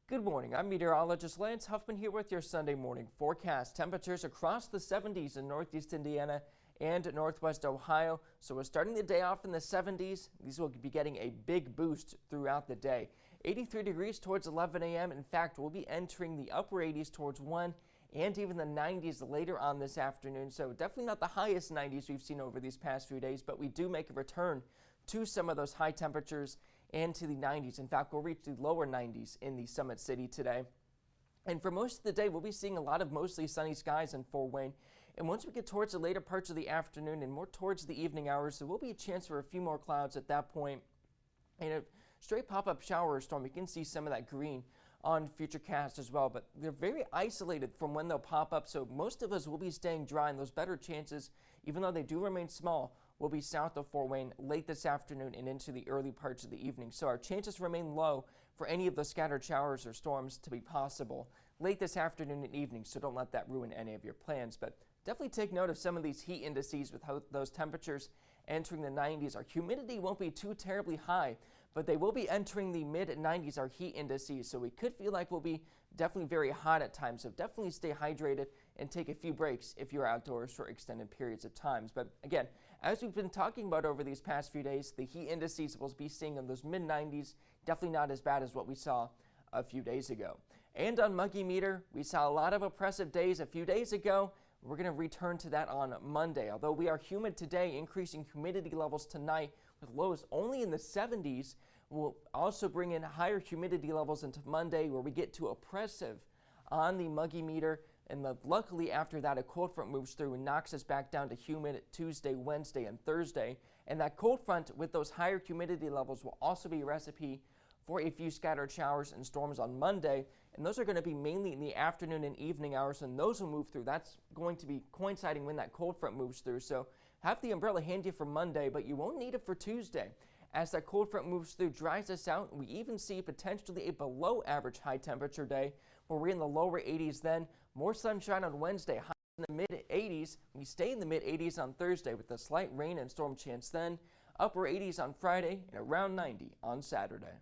Good morning. I'm meteorologist Lance Huffman here with your Sunday morning forecast. Temperatures across the 70s in northeast Indiana and northwest Ohio. So we're starting the day off in the 70s. These will be getting a big boost throughout the day. 83 degrees towards 11 a.m. In fact, we'll be entering the upper 80s towards 1 and even the 90s later on this afternoon. So definitely not the highest 90s we've seen over these past few days, but we do make a return to some of those high temperatures and to the 90s. In fact, we'll reach the lower 90s in the Summit City today. And for most of the day, we'll be seeing a lot of mostly sunny skies in Fort Wayne. And once we get towards the later parts of the afternoon and more towards the evening hours, there will be a chance for a few more clouds at that point. And a straight pop-up shower or storm, you can see some of that green on Futurecast as well, but they're very isolated from when they'll pop up, so most of us will be staying dry, and those better chances, even though they do remain small, will be south of Fort Wayne late this afternoon and into the early parts of the evening. So our chances remain low for any of those scattered showers or storms to be possible late this afternoon and evening, so don't let that ruin any of your plans. But definitely take note of some of these heat indices with those temperatures entering the 90s. Our humidity won't be too terribly high, but they will be entering the mid-90s, our heat indices, so we could feel like we'll be definitely very hot at times. So definitely stay hydrated and take a few breaks if you're outdoors for extended periods of times. But again, as we've been talking about over these past few days, the heat indices we'll be seeing in those mid-90s, definitely not as bad as what we saw a few days ago. And on Muggy Meter, we saw a lot of oppressive days a few days ago. We're going to return to that on Monday. Although we are humid today, increasing humidity levels tonight with lows only in the 70s. We'll also bring in higher humidity levels into Monday, where we get to oppressive on the Muggy Meter. And luckily after that, a cold front moves through and knocks us back down to humid Tuesday, Wednesday, and Thursday. And that cold front with those higher humidity levels will also be a recipe for a few scattered showers and storms on Monday. And those are going to be mainly in the afternoon and evening hours, and those will move through. That's going to be coinciding when that cold front moves through. So have the umbrella handy for Monday, but you won't need it for Tuesday. As that cold front moves through, dries us out, we even see potentially a below average high temperature day where we're in the lower 80s then. More sunshine on Wednesday, high in the mid 80s. We stay in the mid 80s on Thursday with a slight rain and storm chance then. Upper 80s on Friday and around 90 on Saturday.